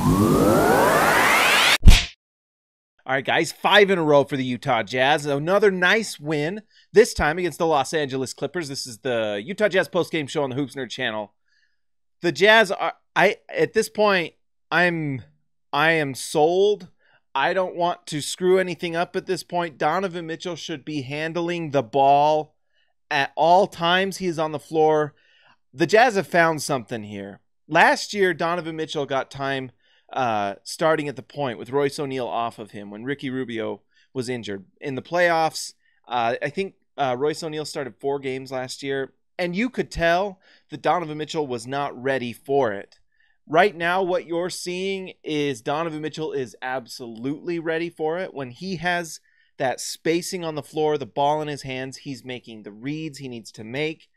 All right, guys, 5 in a row for the Utah Jazz. Another nice win, this time against the Los Angeles Clippers. This is the Utah Jazz postgame show on the Hoops Nerd channel. The Jazz are, at this point, I am sold. I don't want to screw anything up at this point. Donovan Mitchell should be handling the ball at all times he is on the floor. The Jazz have found something here. Last year, Donovan Mitchell got time starting at the point with Royce O'Neal off of him when Ricky Rubio was injured. In the playoffs, I think Royce O'Neal started 4 games last year, and you could tell that Donovan Mitchell was not ready for it. Right now, what you're seeing is Donovan Mitchell is absolutely ready for it. When he has that spacing on the floor, the ball in his hands, he's making the reads he needs to make,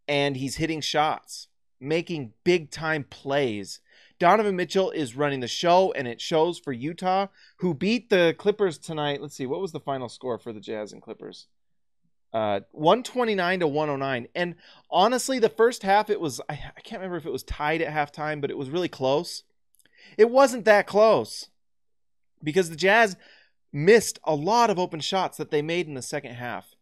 and he's hitting shots, making big-time plays. Donovan Mitchell is running the show, and it shows for Utah, who beat the Clippers tonight. Let's see, what was the final score for the Jazz and Clippers? 129 to 109. And honestly, the first half, it was, I can't remember if it was tied at halftime, but it was really close. It wasn't that close because the Jazz missed a lot of open shots that they made in the second half.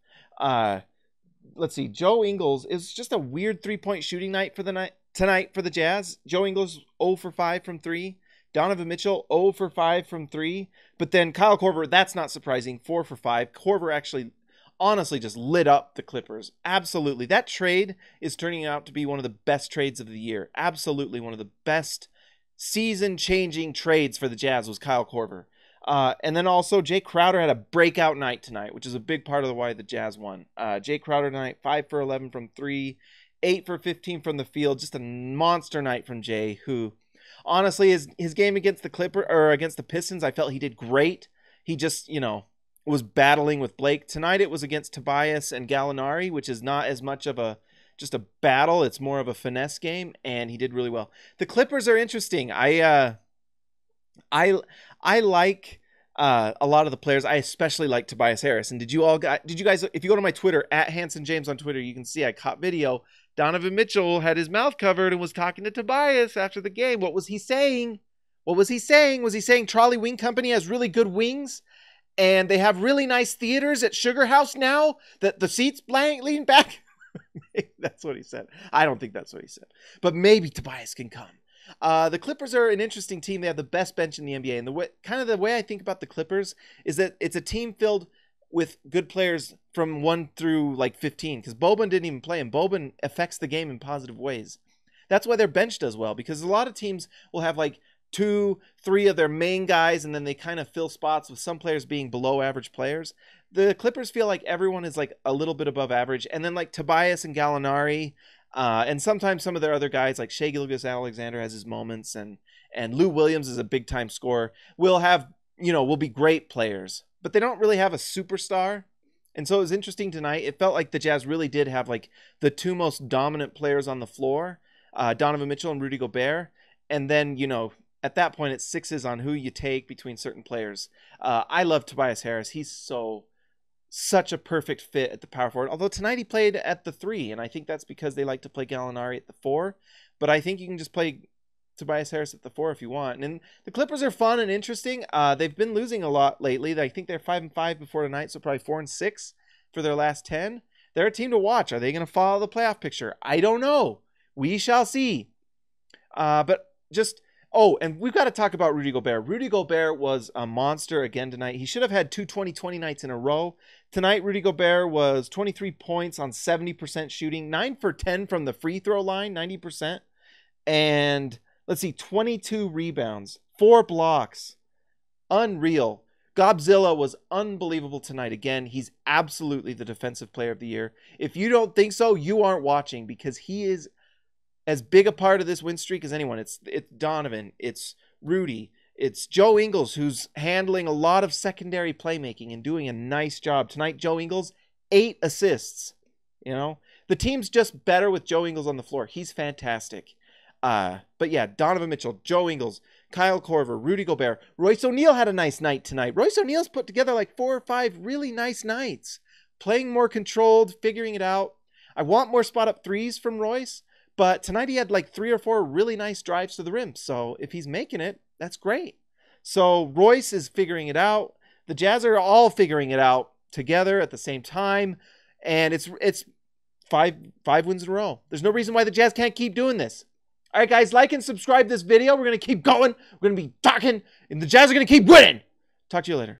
Let's see, Joe Ingles, it was just a weird 3-point shooting night for the night tonight for the Jazz. Joe Ingles 0 for 5 from 3. Donovan Mitchell 0 for 5 from 3. But then Kyle Korver, that's not surprising, 4 for 5. Korver actually honestly just lit up the Clippers. Absolutely. That trade is turning out to be one of the best trades of the year. Absolutely one of the best season-changing trades for the Jazz was Kyle Korver. And then also Jay Crowder had a breakout night tonight, which is a big part of why the Jazz won. Jay Crowder tonight, 5 for 11 from 3, 8 for 15 from the field. Just a monster night from Jay, who honestly his game against against the Pistons, I felt he did great. He just, was battling with Blake. Tonight it was against Tobias and Gallinari, which is not as much of just a battle. It's more of a finesse game, and he did really well. The Clippers are interesting. I like a lot of the players. I especially like Tobias Harris. And did you guys, if you go to my Twitter, at Hanson James on Twitter, you can see I caught video. Donovan Mitchell had his mouth covered and was talking to Tobias after the game. What was he saying? Was he saying Trolley Wing Company has really good wings? And they have really nice theaters at Sugar House now that the seats lean back. That's what he said. I don't think that's what he said. But maybe Tobias can come. The Clippers are an interesting team. They have the best bench in the NBA. And the way I think about the Clippers is that it's a team filled with good players from 1 through 15. Because Boban didn't even play, and Boban affects the game in positive ways. That's why their bench does well. Because a lot of teams will have 2, 3 of their main guys, and then they kind of fill spots with some players being below average players. The Clippers feel like everyone is a little bit above average, and then Tobias and Gallinari, and sometimes some of their other guys like Shai Gilgeous-Alexander has his moments, and Lou Williams is a big time scorer. Will be great players, but they don't really have a superstar. And so it was interesting tonight. It felt like the Jazz really did have the 2 most dominant players on the floor, Donovan Mitchell and Rudy Gobert, and then at that point, it's 6s on who you take between certain players. I love Tobias Harris. He's such a perfect fit at the power forward. Although tonight he played at the 3, and I think that's because they like to play Gallinari at the 4. But I think you can just play Tobias Harris at the 4 if you want. And the Clippers are fun and interesting. They've been losing a lot lately. I think they're 5-5 before tonight, so probably 4-6 for their last 10. They're a team to watch. Are they going to follow the playoff picture? I don't know. We shall see. Oh, and we've got to talk about Rudy Gobert. Rudy Gobert was a monster again tonight. He should have had 2 20-20 nights in a row. Tonight, Rudy Gobert was 23 points on 70% shooting, 9 for 10 from the free throw line, 90%. And let's see, 22 rebounds, 4 blocks. Unreal. Godzilla was unbelievable tonight. Again, he's absolutely the defensive player of the year. If you don't think so, you aren't watching, because he is as big a part of this win streak as anyone. It's Donovan, it's Rudy, it's Joe Ingles, who's handling a lot of secondary playmaking and doing a nice job. Tonight, Joe Ingles, 8 assists. The team's just better with Joe Ingles on the floor. He's fantastic. But yeah, Donovan Mitchell, Joe Ingles, Kyle Korver, Rudy Gobert. Royce O'Neal had a nice night tonight. Royce O'Neal's put together 4 or 5 really nice nights. Playing more controlled, figuring it out. I want more spot-up threes from Royce, But tonight he had like 3 or 4 really nice drives to the rim. So if he's making it, that's great. So Royce is figuring it out. The Jazz are all figuring it out together at the same time. And it's five wins in a row. There's no reason why the Jazz can't keep doing this. All right, guys, like and subscribe this video. We're going to keep going. We're going to be talking, and the Jazz are going to keep winning. Talk to you later.